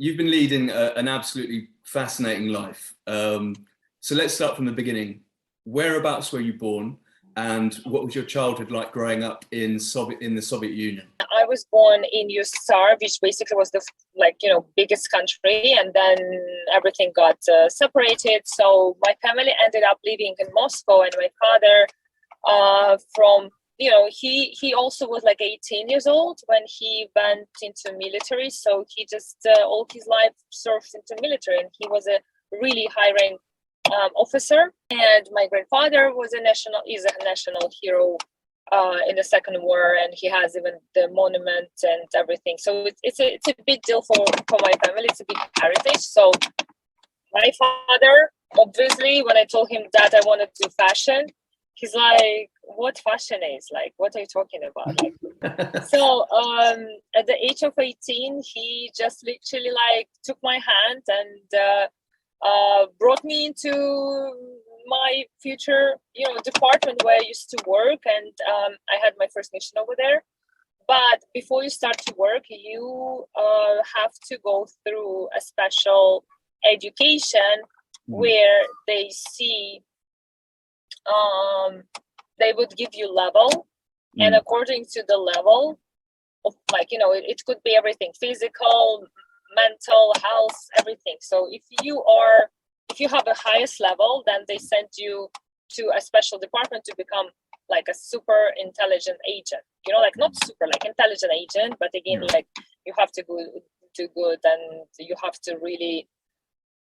you've been leading an absolutely fascinating life. So let's start from the beginning. Whereabouts were you born, and what was your childhood like growing up in the Soviet Union? I was born in USSR, which basically was the biggest country, and then everything got separated. So my family ended up living in Moscow, and my father, he also was like 18 years old when he went into military. So he just all his life served into military, and he was a really high rank officer. And my grandfather is a national hero in the Second War, and he has even the monument and everything. So it's a big deal for my family. It's a big heritage. So my father, obviously, when I told him that I wanted to do fashion, he's like, "What fashion is? Like, what are you talking about?" Like, so at the age of 18, he just literally like took my hand and brought me into my future, department where I used to work, and I had my first mission over there. But before you start to work, you have to go through a special education where they see, they would give you level, and according to the level of it could be everything: physical, mental health, everything. So if you have the highest level, then they send you to a special department to become like a super intelligent agent, like not super, like intelligent agent, but again, like you have to do good, and you have to really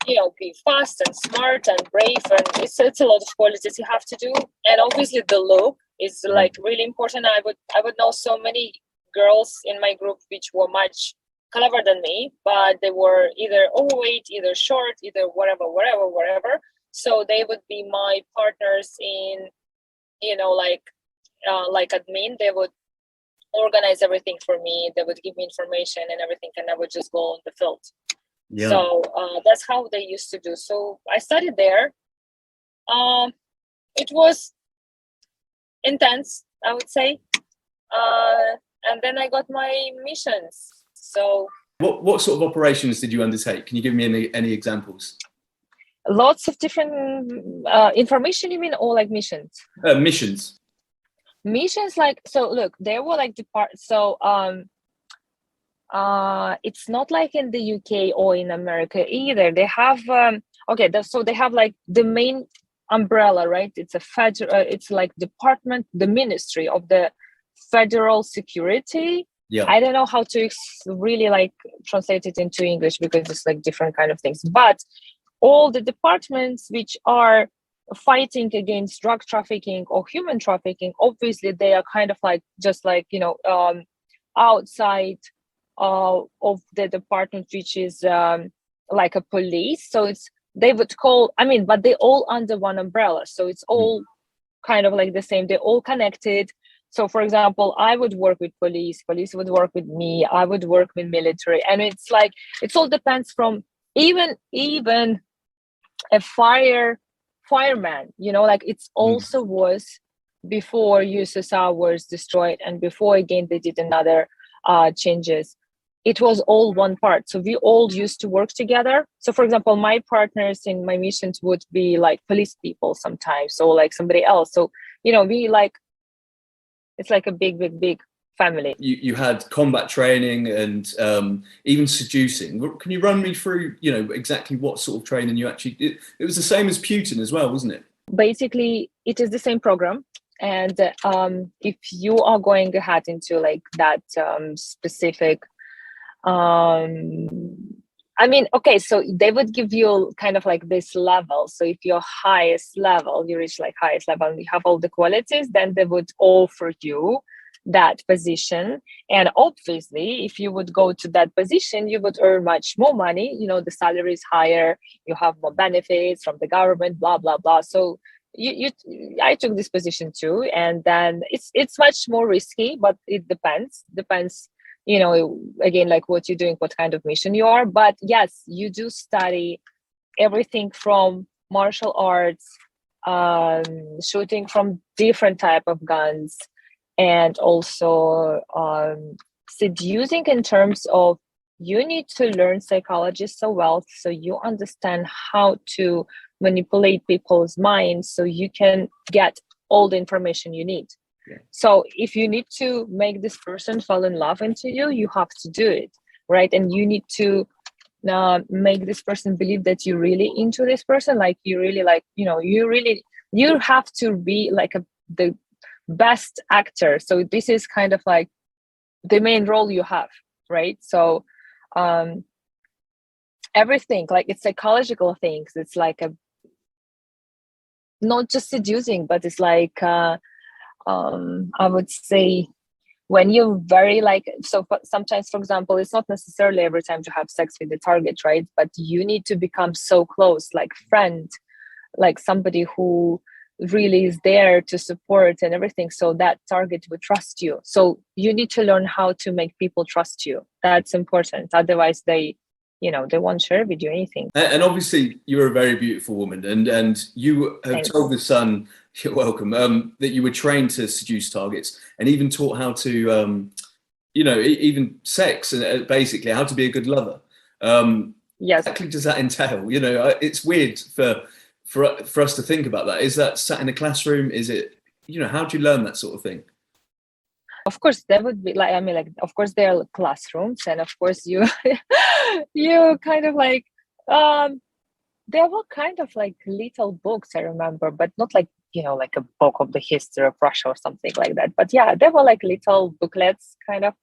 be fast and smart and brave, and it's a lot of qualities you have to do. And obviously the look is like really important. I would know so many girls in my group which were much clever than me, but they were either overweight, either short, either whatever. So they would be my partners in, like admin. They would organize everything for me. They would give me information and everything, and I would just go on the field. Yeah. So that's how they used to do. So I studied there. It was intense, I would say. And then I got my missions. So what sort of operations did you undertake? Can you give me any examples? Lots of different information, you mean, or like missions? Missions. Missions, like, so look, there were like it's not like in the UK or in America either. They have so they have like the main umbrella, right? It's a federal, it's like department, the Ministry of the Federal Security. Yeah. I don't know how to really like translate it into English because it's like different kind of things. But all the departments which are fighting against drug trafficking or human trafficking, obviously they are kind of like just like outside of the department which is like a police. So they would call, but they all under one umbrella. So it's all kind of like the same. They're all connected. So for example, I would work with police would work with me, I would work with military. And it's like, it all depends from even a fireman, like it's also was before USSR was destroyed and before again they did another changes. It was all one part. So we all used to work together. So for example, my partners in my missions would be like police people sometimes, or like somebody else. So, we like, it's like a big family. You had combat training and even seducing. Can you run me through, exactly what sort of training you actually did? It was the same as Putin as well, wasn't it? Basically, it is the same program. And if you are going ahead into like that specific, so they would give you kind of like this level. So if your highest level, you reach like highest level and you have all the qualities, then they would offer you that position. And obviously, if you would go to that position, you would earn much more money. The salary is higher, you have more benefits from the government, blah, blah, blah. So I took this position too. And then it's much more risky, but it depends, again, like what you're doing, what kind of mission you are. But yes, you do study everything from martial arts, shooting from different type of guns, and also seducing in terms of you need to learn psychology so well, so you understand how to manipulate people's minds, so you can get all the information you need. Yeah. So if you need to make this person fall in love into you, you have to do it, right? And you need to make this person believe that you're really into this person, like you really like, you have to be like the best actor. So this is kind of like the main role you have, right? So everything, like it's psychological things, it's like not just seducing, but it's like I would say, when you're very like, so sometimes, for example, it's not necessarily every time to have sex with the target, right? But you need to become so close, like friend, like somebody who really is there to support and everything, so that target would trust you. So you need to learn how to make people trust you. That's important. Otherwise they won't share with you anything. And obviously you're a very beautiful woman, and you have Thanks. told the Sun, you're welcome, that you were trained to seduce targets, and even taught how to even sex, and basically how to be a good lover. Yes. Exactly does that entail? It's weird for us to think about that. Is that sat in a classroom? Is it, how do you learn that sort of thing? Of course, there would be of course there are classrooms, and of course you you kind of like there were kind of like little books, I remember, but not like like a book of the history of Russia or something like that. But yeah, there were like little booklets kind of.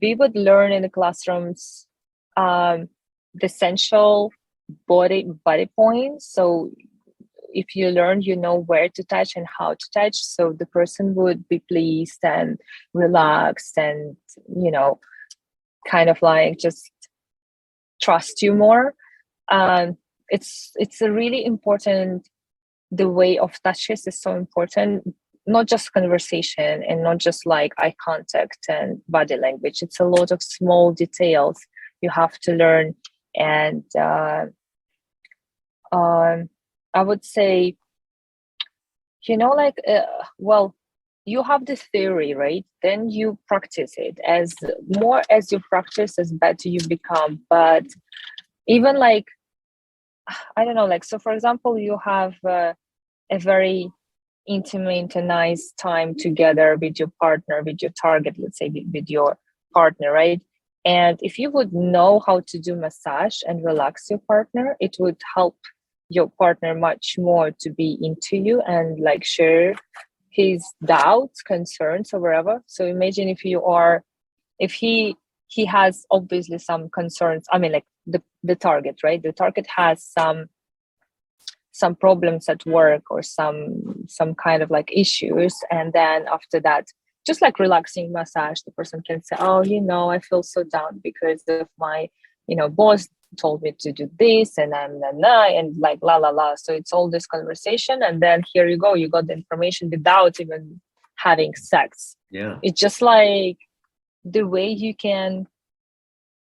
We would learn in the classrooms the essential body points. So if you learn, where to touch and how to touch, so the person would be pleased and relaxed and kind of like just trust you more. It's a really important, the way of touches is so important, not just conversation and not just like eye contact and body language. It's a lot of small details you have to learn. And I would say, well, you have the theory, right? Then you practice it. As more as you practice, as better you become. But even like, I don't know, like, so for example, you have a very intimate and nice time together with your partner, with your target, let's say with your partner, right? And if you would know how to do massage and relax your partner, it would help your partner much more to be into you and like share his doubts, concerns, or whatever. So imagine if he has obviously some concerns. I mean, like the target, right? The target has some problems at work or some kind of like issues, and then after that, just like relaxing massage, the person can say, oh, I feel so down because of my boss told me to do this, and and like la la la. So it's all this conversation, and then here you go, you got the information without even having sex. Yeah, it's just like the way you can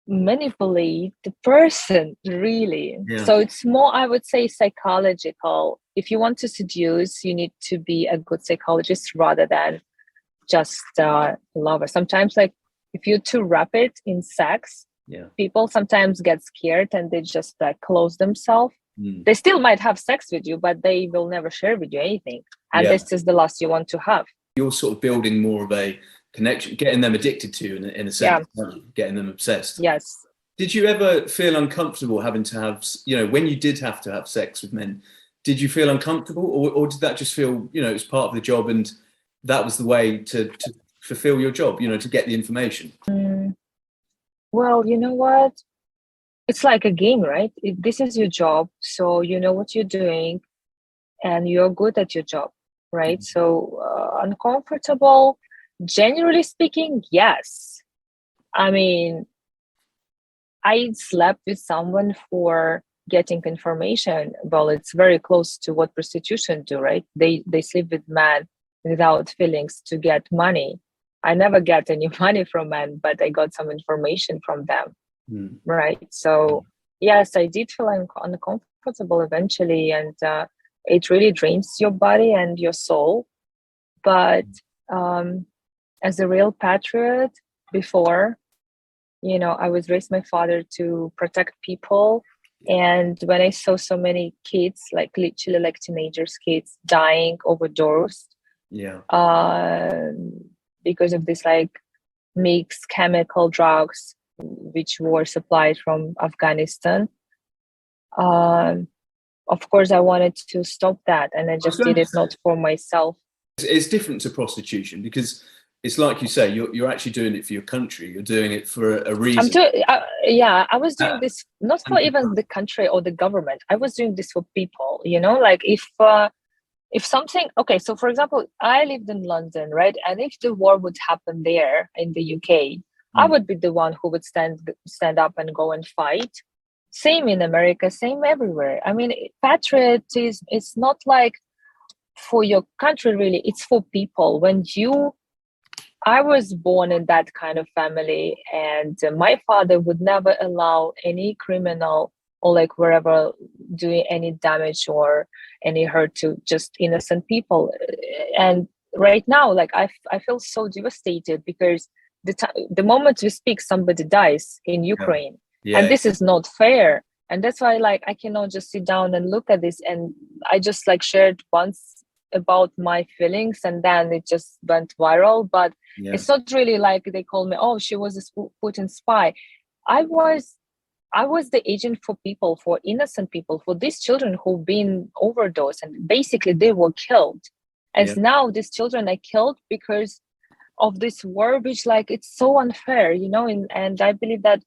manipulate the person, really. yeah. So it's more, I would say, psychological. If you want to seduce, you need to be a good psychologist rather than just a lover. Sometimes, like, if you're too rapid in sex, people sometimes get scared and they just close themselves. They still might have sex with you, but they will never share with you anything, and this is the last you want to have. You're sort of building more of a connection, getting them addicted to you in a sense, getting them obsessed. Yes. Did you ever feel uncomfortable having to have, when you did have to have sex with men, did you feel uncomfortable, or did that just feel, it was part of the job and that was the way to fulfill your job, to get the information? Well, you know what? It's like a game, right? This is your job, so you know what you're doing and you're good at your job, right? So uncomfortable, generally speaking, yes. I mean, I slept with someone for getting information. Well, it's very close to what prostitution do, right? They sleep with men without feelings to get money. I never get any money from men, but I got some information from them, right? So yes, I did feel uncomfortable eventually, and it really drains your body and your soul. But as a real patriot before, I was raised my father to protect people. And when I saw so many kids, like literally like teenagers, kids dying overdosed, Yeah. because of this like mixed chemical drugs which were supplied from Afghanistan. Um, of course, I wanted to stop that, and I I was just going did to it say, not for myself. it's different to prostitution because it's like you say, you're actually doing it for your country. You're doing it for a I'm reason. doing, yeah, I was doing Uh, this not for and even the country or the government. I was doing this for people, like if something, okay, so for example, I lived in London, right? And if the war would happen there in the UK, I mm, would be the one who would stand up and go and fight. Same in America, same everywhere. I mean, patriotism is not like for your country, really. It's for people. I was born in that kind of family, and my father would never allow any criminal or like wherever doing any damage or any hurt to just innocent people. And right now, like I feel so devastated because the moment we speak, somebody dies in yeah, Ukraine, and yeah, this is not fair. And that's why, like, I cannot just sit down and look at this. And I just like shared once about my feelings, and then it just went viral. But yeah, it's not really like they call me, oh, she was a Putin spy. I was I was the agent for people, for innocent people, for these children who've been overdosed and basically they were killed. yeah, As now these children are killed because of this war, which like it's so unfair, and I believe that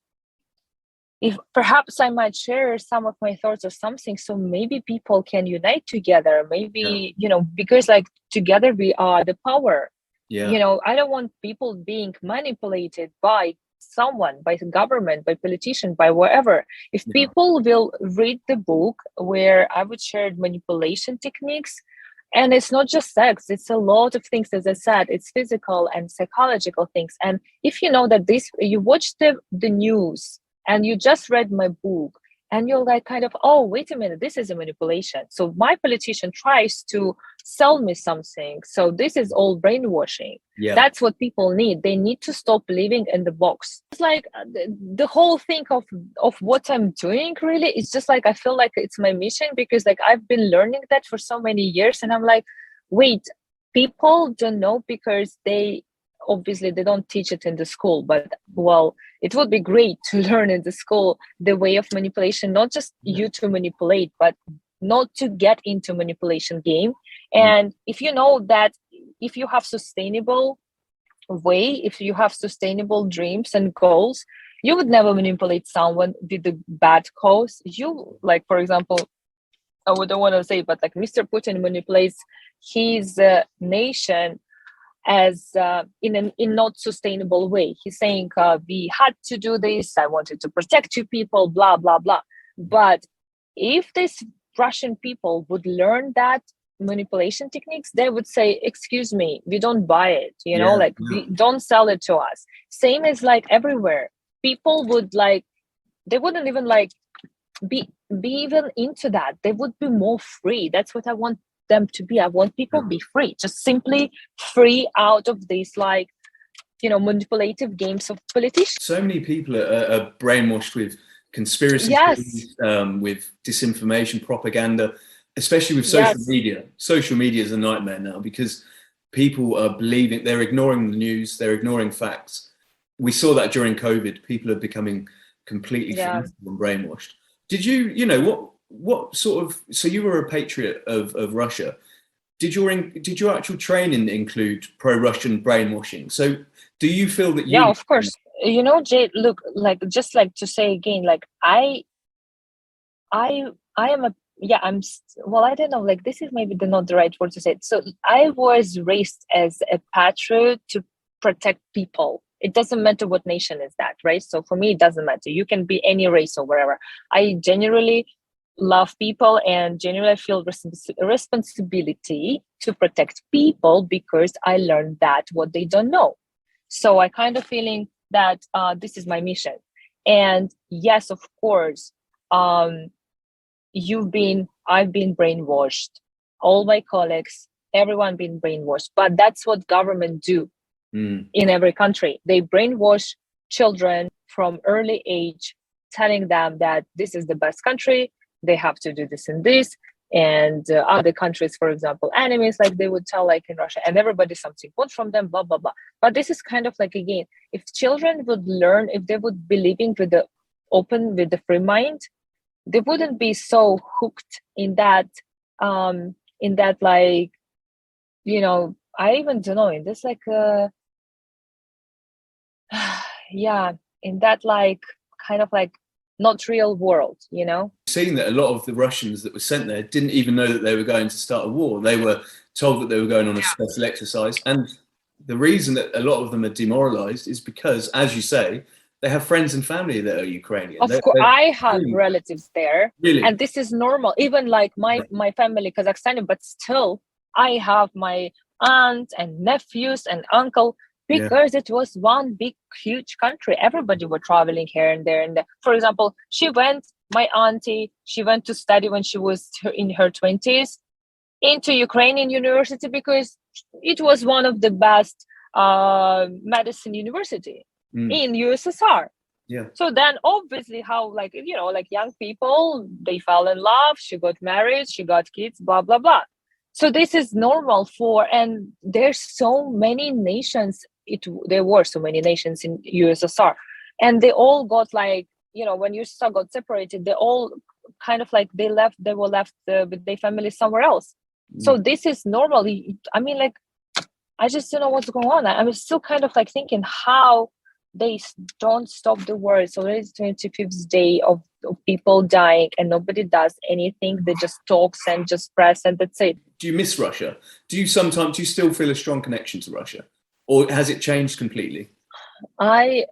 if perhaps I might share some of my thoughts or something, so maybe people can unite together, yeah, maybe, because like together we are the power. yeah, I don't want people being manipulated by someone, by the government, by politician, by whatever. If yeah, people will read the book where I would share manipulation techniques, and it's not just sex, it's a lot of things. As I said, it's physical and psychological things. And if you know that this, you watch the news and you just read my book, and you're like kind of, oh, wait a minute, this is a manipulation. So my politician tries to sell me something. So this is all brainwashing. yeah, That's what people need. They need to stop living in the box. It's like the whole thing of what I'm doing really, it's just like I feel like it's my mission, because like I've been learning that for so many years, and I'm like, wait, people don't know because they obviously they don't teach it in the school. But well, it would be great to learn in the school the way of manipulation, not just you to manipulate, but not to get into manipulation game. mm, And if you know that, if you have sustainable way, if you have sustainable dreams and goals, you would never manipulate someone with the bad cause. You, like, for example, I wouldn't want to say, but like Mr. Putin manipulates his nation as in not sustainable way. He's saying we had to do this, I wanted to protect you people, blah blah blah. But if these Russian people would learn that manipulation techniques, they would say, excuse me, we don't buy it, yeah, like yeah, we don't sell it to us. Same as like everywhere, people would like, they wouldn't even like be even into that. They would be more free. That's what I want them to be. I want people yeah. to be free, just simply free out of these like manipulative games of politicians. So many people are brainwashed with conspiracy Yes, theories, with disinformation, propaganda, especially with social yes, media. Social media is a nightmare now because people are believing, they're ignoring the news, they're ignoring facts. We saw that during COVID. People are becoming completely yeah. fanatical and brainwashed. Did what sort of, so you were a patriot of Russia. Did your actual training include pro-Russian brainwashing? So do you feel that Yeah, you, of course. Jade, look, like, just like to say again, like I am a, yeah, well, I don't know, like this is maybe not the right word to say it. So I was raised as a patriot to protect people. It doesn't matter what nation is that, right? So for me, it doesn't matter. You can be any race or wherever. I genuinely love people, and genuinely feel responsibility to protect people because I learned that what they don't know. So I kind of feeling that this is my mission. And yes, of course, um, I've been brainwashed. All my colleagues, everyone been brainwashed. But that's what government do mm, in every country. They brainwash children, from early age, telling them that this is the best country, they have to do this and this, and other countries, for example, enemies, like they would tell, like in Russia, and everybody something good from them, blah blah blah. But this is kind of like, again, if children would learn, if they would be living with the free mind, they wouldn't be so hooked in that like, I even don't know, in this like yeah, in that like kind of like not real world, Seeing that a lot of the Russians that were sent there didn't even know that they were going to start a war. They were told that they were going on a special exercise. And the reason that a lot of them are demoralized is because, as you say, they have friends and family that are Ukrainian. Of course, I have relatives there, really? And this is normal. Even like my family Kazakhstani, but still, I have my aunt and nephews and uncle, because it was one big, huge country. Everybody were traveling here and there. And for example, my auntie, she went to study when she was in her 20s into Ukrainian university because it was one of the best medicine university in USSR. Yeah. So then obviously how like young people, they fell in love, she got married, she got kids, blah blah blah. So this is normal and there's so many nations, there were so many nations in USSR, and they all got like, when USSR got separated, they all kind of like they were left with their families somewhere else. So this is normal. I mean, like, I just don't know what's going on. I'm still kind of like thinking how they don't stop the war. It's already 25th day of people dying and nobody does anything. They just talks and just press and that's it. Do you miss Russia? Do you still feel a strong connection to Russia, or has it changed completely? I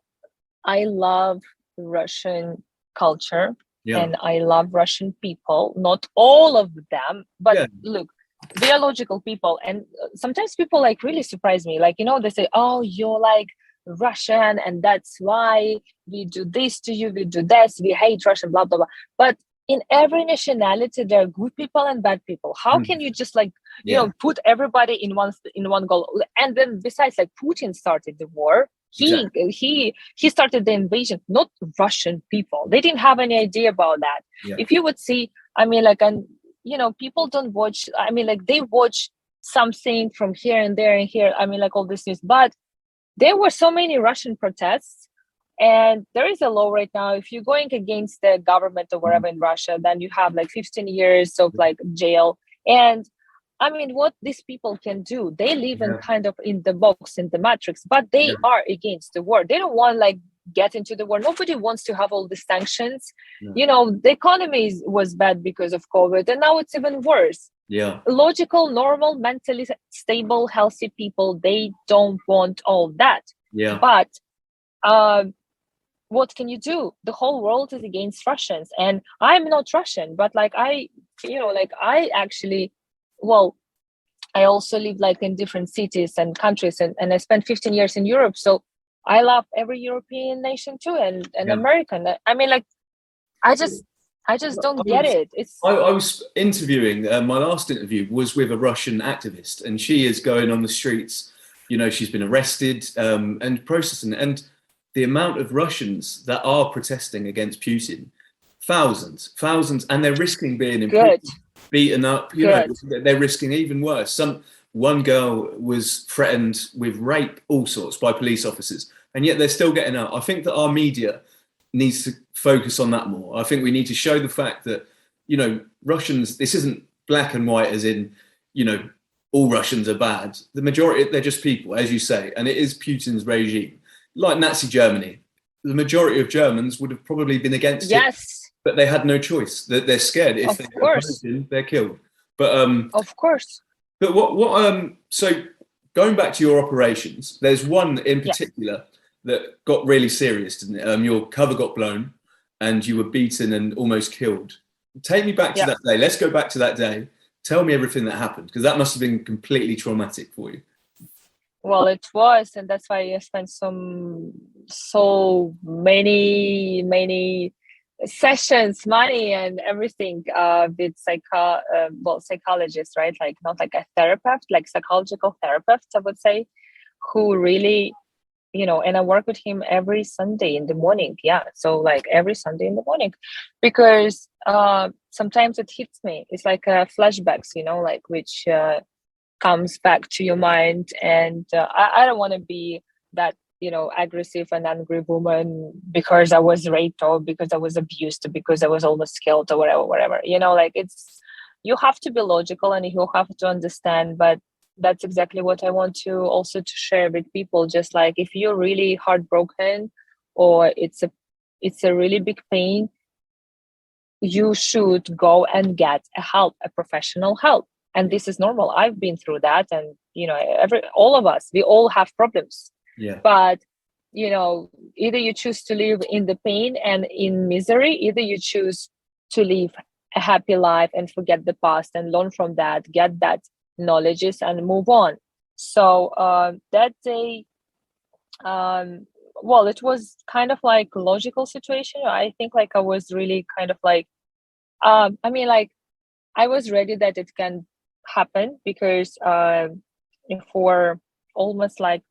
love Russian culture and I love Russian people. Not all of them, but look, biological people. And sometimes people like really surprise me. Like, they say, oh, you're like Russian and that's why we do this to you, we do this, we hate Russian, blah, blah, blah. But in every nationality, there are good people and bad people. How can you just like, put everybody in one goal? And then besides, like Putin started the war. He started the invasion, not Russian people. They didn't have any idea about that. If you would see, I mean, like, people don't watch, I mean, like they watch something from here and there and here. I mean, like all this news, but there were so many Russian protests. And there is a law right now. If you're going against the government or wherever in Russia, then you have like 15 years of like jail. And I mean, what these people can do, they live in kind of in the box, in the matrix, but they are against the war. They don't want like get into the war. Nobody wants to have all the sanctions. The economy was bad because of COVID, and now it's even worse. Logical, normal, mentally stable, healthy people, they don't want all that. But what can you do? The whole world is against Russians, and I'm not Russian, but like I actually, well, I also live like in different cities and countries, and I spent 15 years in Europe, so I love every European nation too, and American. I mean, like, I just don't get it. I was interviewing, my last interview was with a Russian activist, and she is going on the streets. She's been arrested and processing, and the amount of Russians that are protesting against Putin, thousands, and they're risking being imprisoned, beaten up. They're risking even worse. One girl was threatened with rape, all sorts, by police officers, and yet they're still getting out. I think that our media needs to focus on that more. I think we need to show the fact that, Russians, this isn't black and white as in, all Russians are bad. The majority, they're just people, as you say, and it is Putin's regime. Like Nazi Germany, the majority of Germans would have probably been against it, but they had no choice. They're scared. If they're killed. But of course. But what so going back to your operations, there's one in particular that got really serious, didn't it? Your cover got blown, and you were beaten and almost killed. Take me back to that day. Let's go back to that day. Tell me everything that happened, because that must have been completely traumatic for you. Well, it was, and that's why I spent so many sessions, money, and everything with psychologists, right? Like not like a therapist, like psychological therapist, I would say, who really and I work with him every Sunday in the morning. Yeah. So like every Sunday in the morning, because sometimes it hits me. It's like flashbacks, like which comes back to your mind. And I don't want to be that, aggressive and angry woman because I was raped or because I was abused or because I was almost killed or whatever. Like you have to be logical and you have to understand, but that's exactly what I want to also to share with people. Just like if you're really heartbroken or it's a really big pain, you should go and get a professional help. And this is normal. I've been through that, and all of us, we all have problems. Yeah. But either you choose to live in the pain and in misery, either you choose to live a happy life and forget the past and learn from that, get that knowledges and move on. So that day, well, it was kind of like a logical situation. I think like I was really kind of like, like I was ready that it can happen because for almost like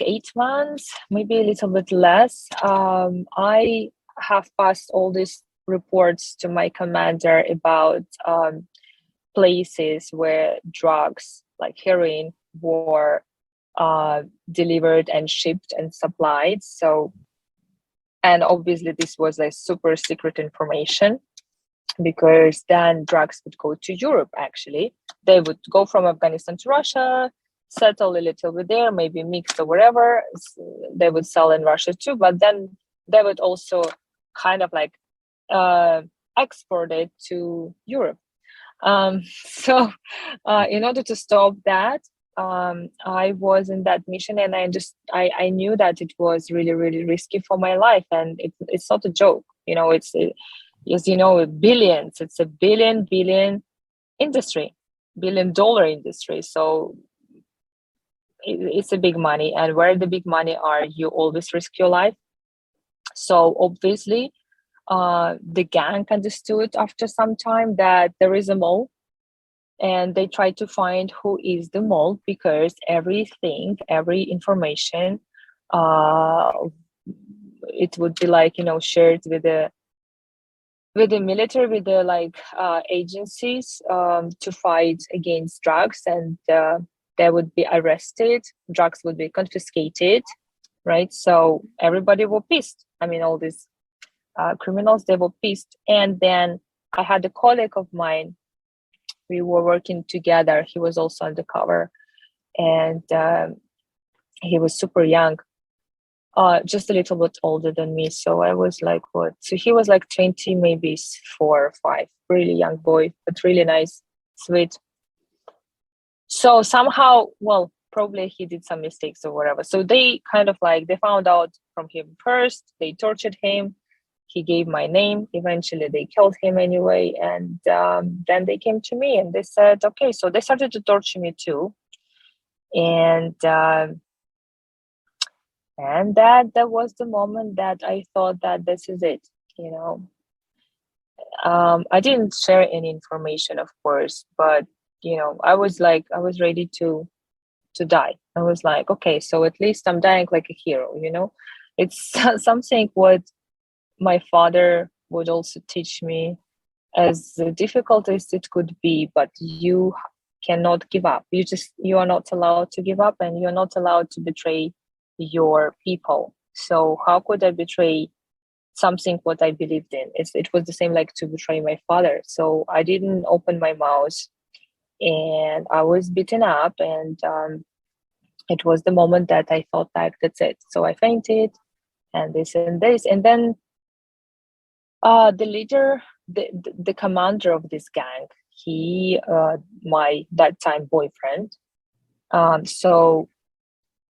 8 months, maybe a little bit less, I have passed all these reports to my commander about places where drugs like heroin were delivered and shipped and supplied. So, and obviously this was a super secret information, because then drugs would go to Europe. Actually, they would go from Afghanistan to Russia, settle a little bit there, maybe mixed or whatever. They would sell in Russia too, but then they would also kind of like export it to Europe. So in order to stop that, I was in that mission, and I knew that it was really, really risky for my life, and it's not a joke. It's as you know, billions. It's a billion industry, $1 billion industry. So it's a big money, and where the big money are, you always risk your life. So obviously, the gang understood after some time that there is a mole, and they try to find who is the mole, because every information, it would be like shared with the military, with the agencies to fight against drugs, and they would be arrested, drugs would be confiscated, right? So everybody were pissed. All these criminals, they were pissed. And then I had a colleague of mine, we were working together, he was also undercover, and he was super young, just a little bit older than me. So I was like, what? So he was like 20, maybe 4 or 5, really young boy, but really nice, sweet. So somehow, well, probably he did some mistakes or whatever. So they kind of like, they found out from him first, they tortured him. He gave my name. Eventually they killed him anyway. And then they came to me and they said, okay, so they started to torture me too. And that was the moment that I thought that this is it. I didn't share any information, of course, but I was ready to die. I was like, okay, so at least I'm dying like a hero. It's something what my father would also teach me, as difficult as it could be, but you cannot give up. You are not allowed to give up, and you're not allowed to betray your people. So how could I betray something what I believed in? It was the same like to betray my father. So I didn't open my mouth, and I was beaten up, and it was the moment that I thought like, that's it. So I fainted, and this, and then the leader, the commander of this gang, he my that time boyfriend, so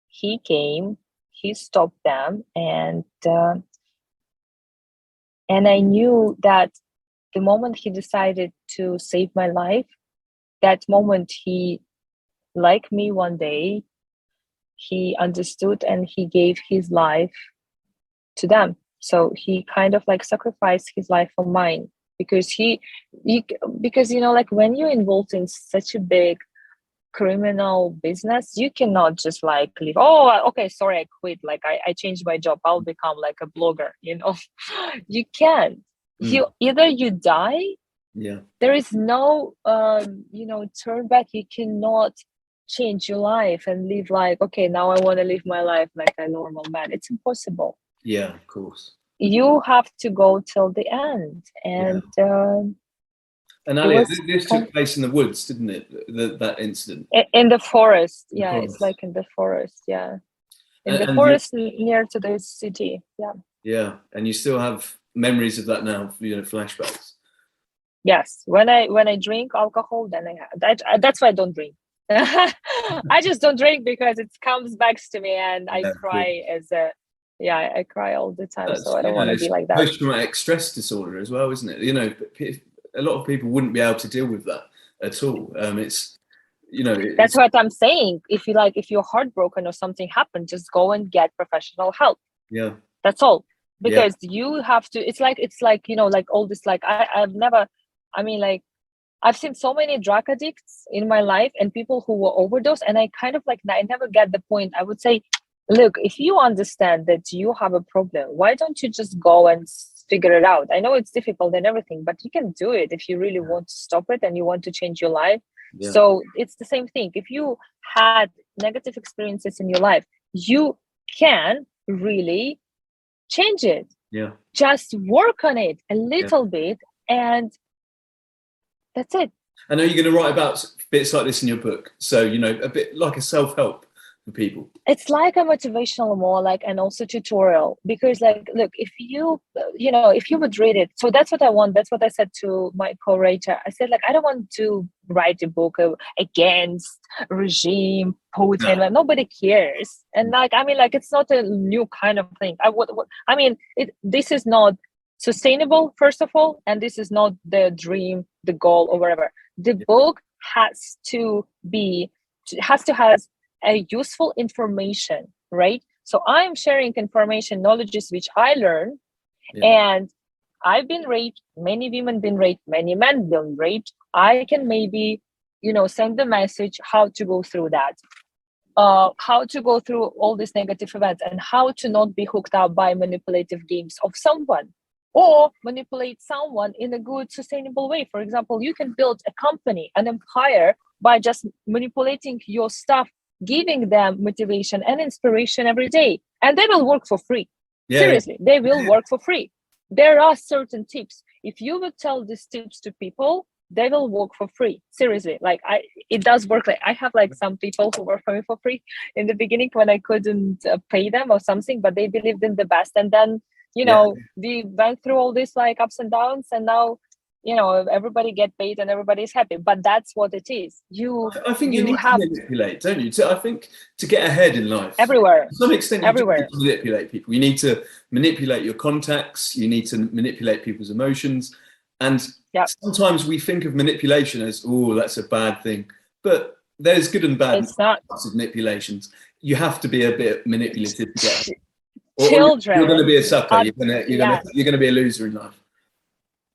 he came, he stopped them, and I knew that the moment he decided to save my life, that moment he, like me one day, he understood and he gave his life to them. So he kind of like sacrificed his life for mine, because because like when you're involved in such a big criminal business, you cannot just like leave. Oh, okay, sorry, I quit. Like I changed my job. I'll become like a blogger. You can't. You either you die. Yeah. There is no turn back. You cannot change your life and live like, okay, now I want to live my life like a normal man. It's impossible. Yeah, of course. You have to go till the end. And and Aliia, this took place in the woods, didn't it? That incident in the forest. In the forest. It's like in the forest. Yeah, in the and forest near to the city. Yeah, and you still have memories of that now, flashbacks. Yes, when I drink alcohol, then that's why I don't drink. I just don't drink because it comes back to me, and I cry I cry all the time. So I don't want to be like that. Post-traumatic stress disorder as well, isn't it? A lot of people wouldn't be able to deal with that at all. That's what I'm saying. If you're heartbroken or something happened, just go and get professional help. Yeah, that's all. Because you have to. It's like like all this. Like I've seen so many drug addicts in my life and people who were overdose, and I kind of like, I never get the point. I would say, look, if you understand that you have a problem, why don't you just go and figure it out? I know it's difficult and everything, but you can do it if you really want to stop it and you want to change your life. So it's the same thing. If you had negative experiences in your life, you can really change it. Just work on it a little bit, and that's it. I know you're going to write about bits like this in your book, so a bit like a self-help for people. It's like a motivational, more like, and also tutorial, because like, look, if you would read it. So that's what I want. That's what I said to my co-writer. I said, like, I don't want to write a book against regime, Putin. Like, nobody cares. And like, it's not a new kind of thing. This is not sustainable, first of all, and this is not the dream, the goal, or whatever. The book has to have a useful information, right? So I'm sharing information, knowledges which I learned, and I've been raped, many women been raped, many men been raped. I can maybe send the message how to go through that, how to go through all these negative events, and how to not be hooked up by manipulative games of someone, or manipulate someone in a good, sustainable way. For example, you can build a company, an empire, by just manipulating your staff, giving them motivation and inspiration every day, and they will work for free. Seriously, they will work for free. There are certain tips. If you would tell these tips to people, they will work for free. Seriously, like it does work. Like I have like some people who work for me for free in the beginning when I couldn't pay them or something, but they believed in the best, and then we went through all this like ups and downs, and now everybody get paid and everybody's happy. But that's what it is. I think you need to manipulate, don't you? I think to get ahead in life, everywhere, to some extent, you everywhere, need to manipulate people. You need to manipulate your contacts. You need to manipulate people's emotions. And sometimes we think of manipulation as, oh, that's a bad thing. But there's good and bad manipulations. You have to be a bit manipulative to get ahead. Children, you're going to be a sucker. You're going to be a loser in life.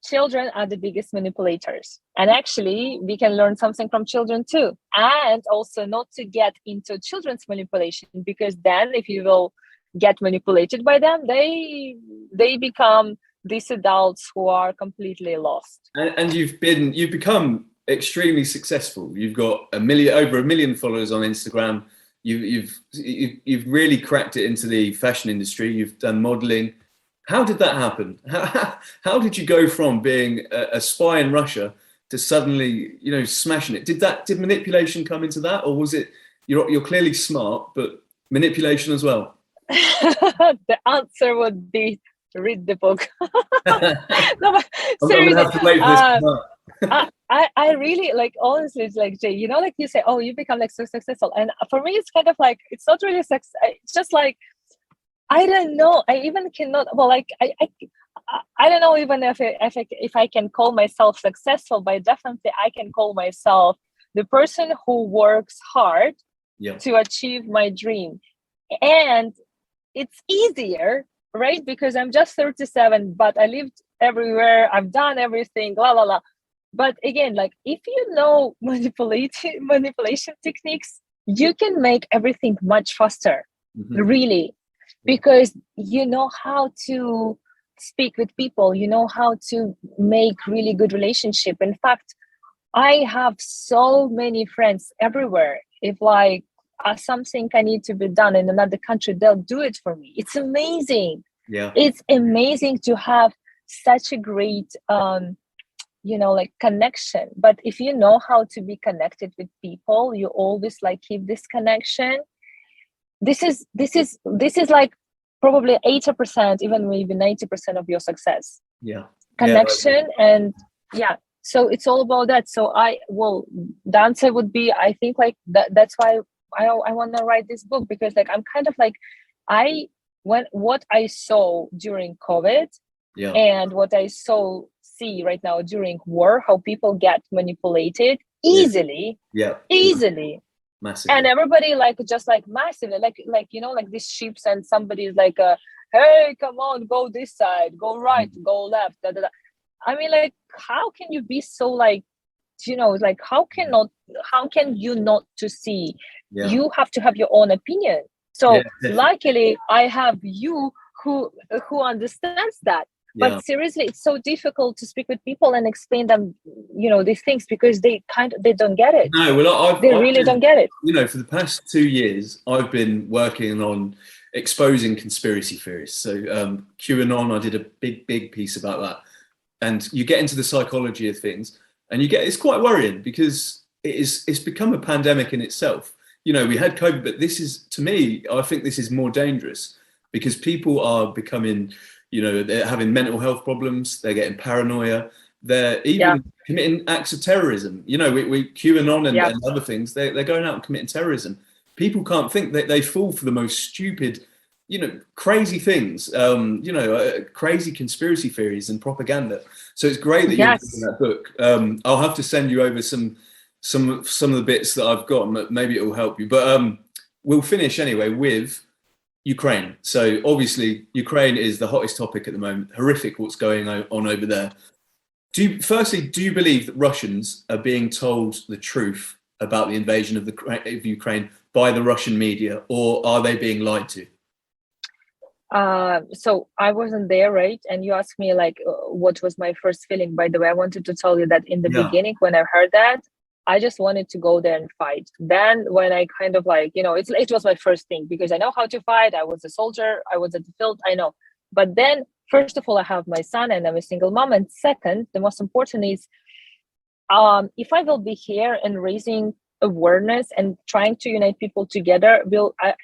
Children are the biggest manipulators, and actually we can learn something from children too, and also not to get into children's manipulation, because then if you will get manipulated by them, they become these adults who are completely lost. And you've become extremely successful. You've got over a million followers on Instagram. You've really cracked it into the fashion industry. You've done modeling. How did that happen? How did you go from being a spy in Russia to suddenly, smashing it? Did manipulation come into that, or was it you're clearly smart, but manipulation as well? The answer would be read the book. No, but seriously, I'm gonna have to wait for this. I really, like, honestly, it's like, Jay, like you say, oh, you become like so successful, and for me it's kind of like, it's not really success. It's just like, I don't know. I even cannot. Well, like I don't know even if I can call myself successful, but definitely I can call myself the person who works hard to achieve my dream. And it's easier, right? Because I'm just 37, but I lived everywhere. I've done everything. La la la. But again, like if you know manipulation techniques, you can make everything much faster, really, because you know how to speak with people, you know how to make really good relationship. In fact, I have so many friends everywhere. If like something I need to be done in another country, they'll do it for me. It's amazing. Yeah. It's amazing to have such a great like connection. But if you know how to be connected with people, you always like keep this connection. This is like probably 80%, even maybe 90% of your success. Yeah. Connection. And yeah, so it's all about that. So the answer would be, I think like that's why I want to write this book, because like I'm kind of like what I saw during COVID, and what I see right now during war, how people get manipulated easily. Easily. Massively. And everybody like just like massively, like like these ships, and somebody's like hey, come on, go this side, go right, go left, da, da, da. I mean, like, how can you be so like, like how can you not to see? You have to have your own opinion. So luckily I have you who understands that. But seriously, it's so difficult to speak with people and explain them, these things, because they don't get it. No, well, I've really don't get it. For the past 2 years, I've been working on exposing conspiracy theories. So QAnon, I did a big piece about that. And you get into the psychology of things, and it's quite worrying, because it's become a pandemic in itself. We had COVID, but this is, to me, I think this is more dangerous, because people are becoming, they're having mental health problems, they're getting paranoia, they're even committing acts of terrorism. We QAnon and other things, they're going out and committing terrorism. People can't think, that they fall for the most stupid, crazy things, crazy conspiracy theories and propaganda. So it's great that you're reading that book. I'll have to send you over some of the bits that I've got. Maybe it will help you. But we'll finish anyway with Ukraine. So obviously Ukraine is the hottest topic at the moment. Horrific what's going on over there. Do you believe that Russians are being told the truth about the invasion of Ukraine by the Russian media, or are they being lied to? So I wasn't there, right? And you asked me like, what was my first feeling? By the way, I wanted to tell you that in the beginning, when I heard that, I just wanted to go there and fight. Then when I kind of like, it was my first thing, because I know how to fight. I was a soldier. I was at the field. I know. But then, first of all, I have my son and I'm a single mom. And second, the most important is, if I will be here and raising awareness and trying to unite people together,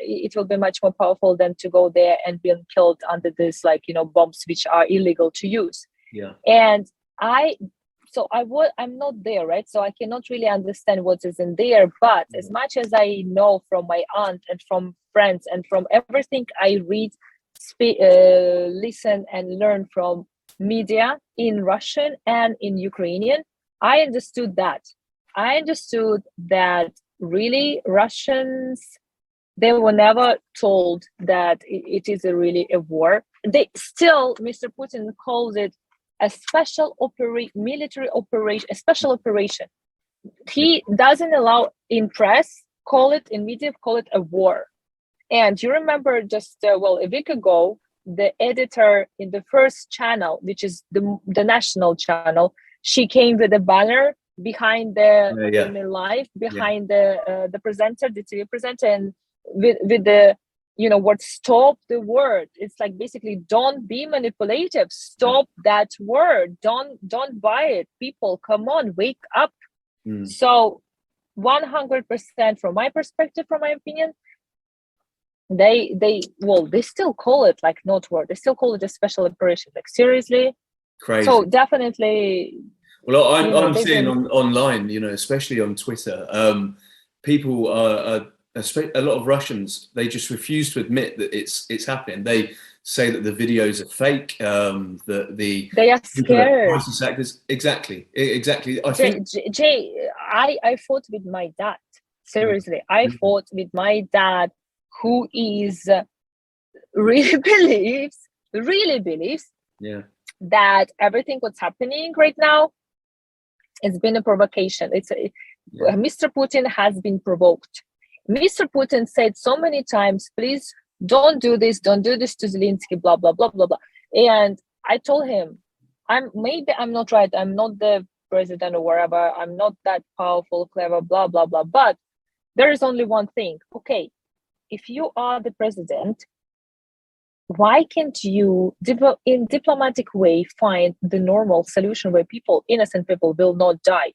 it will be much more powerful than to go there and being killed under this bombs which are illegal to use. And I'm not there, right? So I cannot really understand what is in there. But as much as I know from my aunt and from friends and from everything I read, listen and learn from media in Russian and in Ukrainian, I understood that really Russians, they were never told that it is really a war. They still, Mr. Putin calls it a special military operation, a special operation. He doesn't allow in press, in media, call it a war. And you remember just, a week ago, the editor in the first channel, which is the national channel, she came with a banner behind the live, behind the presenter, the TV presenter, and with the word "stop" the word. It's like basically, don't be manipulative. Stop that word. Don't buy it. People, come on, wake up. So 100% from my perspective, from my opinion, they still call it like not war. They still call it a special operation. Like seriously. Crazy. So definitely. Well, I'm seeing online, especially on Twitter, people are a lot of Russians. They just refuse to admit that it's happening. They say that the videos are fake. They are scared. Crisis actors. Exactly. I fought with my dad. Seriously, I fought with my dad, who is really believes that everything what's happening right now, It's been a provocation. Mr. Putin has been provoked. Mr. Putin said so many times, please don't do this to Zelensky, blah, blah, blah, blah, blah. And I told him, maybe I'm not right. I'm not the president or whatever. I'm not that powerful, clever, blah, blah, blah. But there is only one thing. Okay, if you are the president, why can't you, in diplomatic way, find the normal solution where innocent people will not die?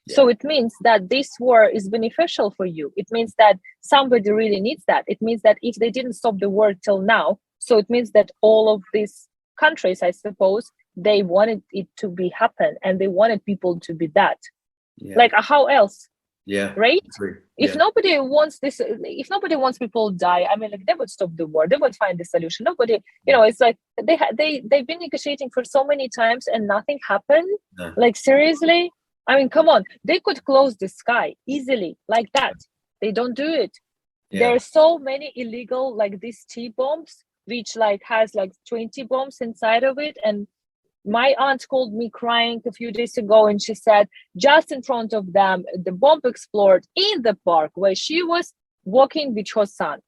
Yeah. So it means that this war is beneficial for you. It means that somebody really needs that. It means that if they didn't stop the war till now, so it means that all of these countries, I suppose, they wanted it to be happen, and they wanted people to be that. Yeah. Like how else? Yeah. Right? If nobody wants this, if nobody wants people to die, I mean, like they would stop the war. They would find the solution. Nobody, it's like they've been negotiating for so many times and nothing happened. No. Like seriously, I mean, come on. They could close the sky easily like that. They don't do it. Yeah. There are so many illegal like these T-bombs, which like has like 20 bombs inside of it, and my aunt called me crying a few days ago, and she said just in front of them, the bomb exploded in the park where she was walking with her son.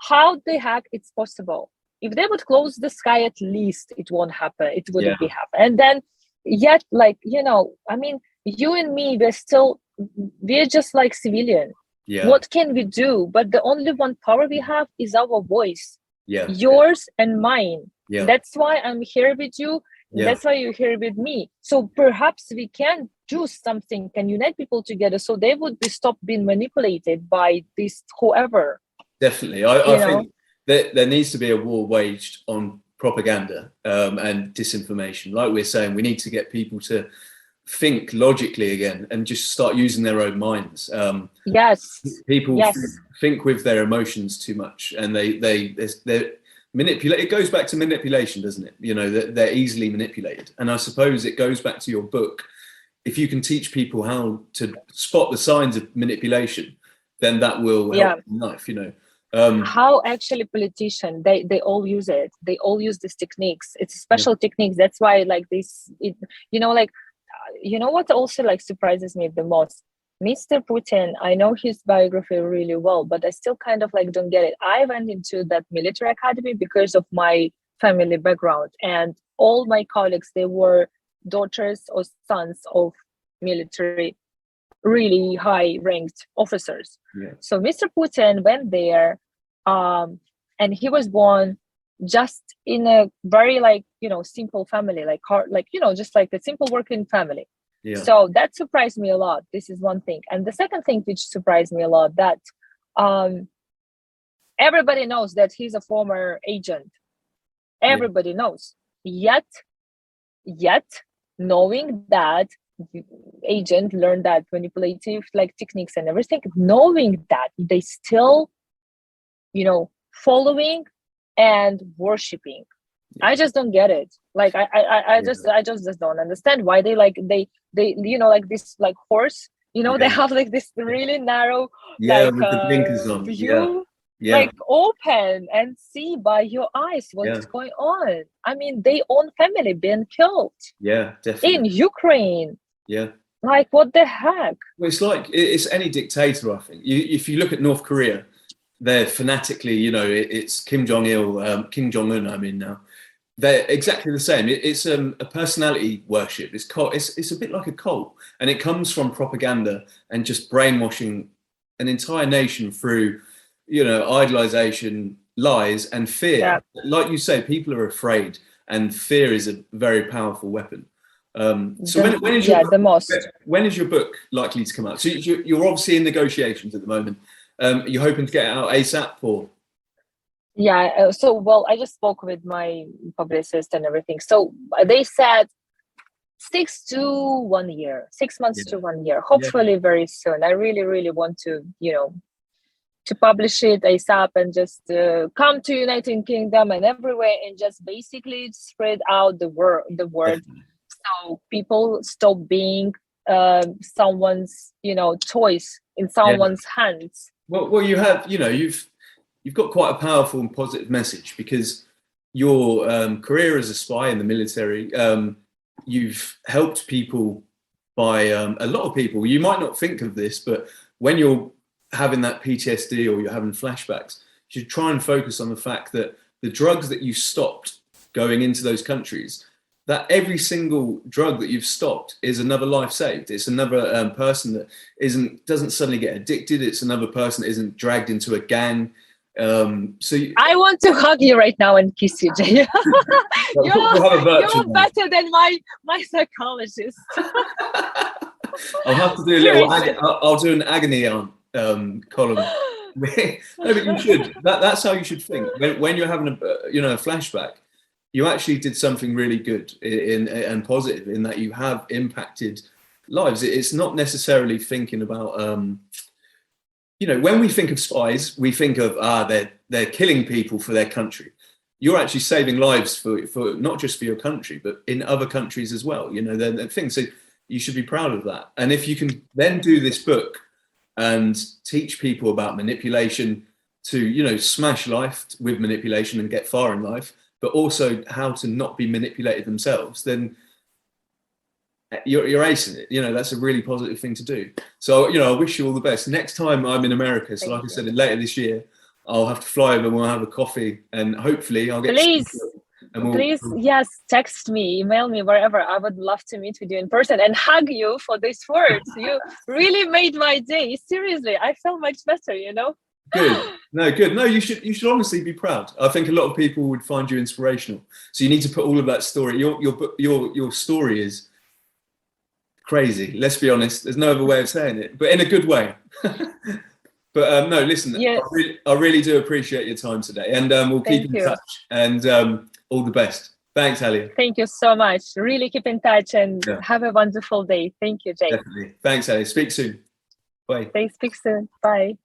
How the heck it's possible? If they would close the sky, at least it won't happen. It wouldn't be happen. And then yet, like, I mean, you and me, we're just like civilian. Yeah. What can we do? But the only one power we have is our voice. Yeah. Yours and mine. Yeah. That's why I'm here with you. Yeah. That's why you're here with me. So perhaps we can do something, can unite people together so they would be stopped being manipulated by this whoever. Definitely. I think that there needs to be a war waged on propaganda and disinformation. Like we're saying, we need to get people to think logically again and just start using their own minds. Yes. People think with their emotions too much, and they're manipulate. It goes back to manipulation, doesn't it? They're easily manipulated. And I suppose it goes back to your book. If you can teach people how to spot the signs of manipulation, then that will help in life, how actually politicians, they all use it. They all use these techniques. It's special techniques. That's why like this, what also like surprises me the most? Mr. Putin, I know his biography really well, but I still kind of like don't get it. I went into that military academy because of my family background, and all my colleagues, they were daughters or sons of military, really high ranked officers. Yeah. So Mr. Putin went there, and he was born just in a very simple family, just like a simple working family. Yeah. So that surprised me a lot. This is one thing. And the second thing which surprised me a lot, that everybody knows that he's a former agent. Everybody knows. Yet knowing that agent learned that manipulative techniques and everything, knowing that they still, following and worshipping. I just don't get it. Like I just don't understand why they this horse, they have like this really narrow with the blinkers on view, open and see by your eyes what's going on. I mean, their own family being killed. Yeah, definitely. In Ukraine. Yeah. Like what the heck? Well, it's any dictator, I think. If you look at North Korea, they're fanatically, it's Kim Jong-un, I mean now. They're exactly the same. It's a personality worship. It's a bit like a cult, and it comes from propaganda and just brainwashing an entire nation through, idolization, lies, and fear. Yeah. Like you say, people are afraid, and fear is a very powerful weapon. So when is your book likely to come out? So you're obviously in negotiations at the moment. You're hoping to get it out ASAP, or? Yeah, I just spoke with my publicist and everything. So they said 6 to 1 year, 6 months to 1 year, hopefully very soon. I really, really want to, to publish it ASAP and just come to United Kingdom and everywhere and just basically spread out the word. So people stop being someone's, toys in someone's hands. Well, you have, you've got quite a powerful and positive message, because your career as a spy in the military, you've helped people by a lot of people. You might not think of this, but when you're having that PTSD or you're having flashbacks, you should try and focus on the fact that the drugs that you stopped going into those countries, that every single drug that you've stopped is another life saved. It's another person that doesn't suddenly get addicted. It's another person that isn't dragged into a gang. I want to hug you right now and kiss you, Jay. You're better than my psychologist. I'll have to do a little. I'll do an agony column. No, but you should. That's how you should think when you're having a flashback. You actually did something really good and positive in that you have impacted lives. It's not necessarily thinking about, when we think of spies, we think of, they're killing people for their country. You're actually saving lives for not just for your country, but in other countries as well. They're things. So you should be proud of that. And if you can then do this book and teach people about manipulation to, smash life with manipulation and get far in life, but also how to not be manipulated themselves, then you're acing it. That's a really positive thing to do. So, I wish you all the best. Next time I'm in America, so like I said, later this year, I'll have to fly over and we'll have a coffee and hopefully I'll get... Please, yes, text me, email me, wherever. I would love to meet with you in person and hug you for these words. You really made my day. Seriously, I felt much better, Good. No, you should honestly be proud. I think a lot of people would find you inspirational. So you need to put all of that story. Your story is crazy. Let's be honest. There's no other way of saying it, but in a good way. But no, listen. Yes. I really do appreciate your time today, and we'll keep in touch. And all the best. Thanks, Aliia. Thank you so much. Really keep in touch and have a wonderful day. Thank you, Jay. Definitely. Thanks, Aliia. Speak soon. Bye. Speak soon. Bye.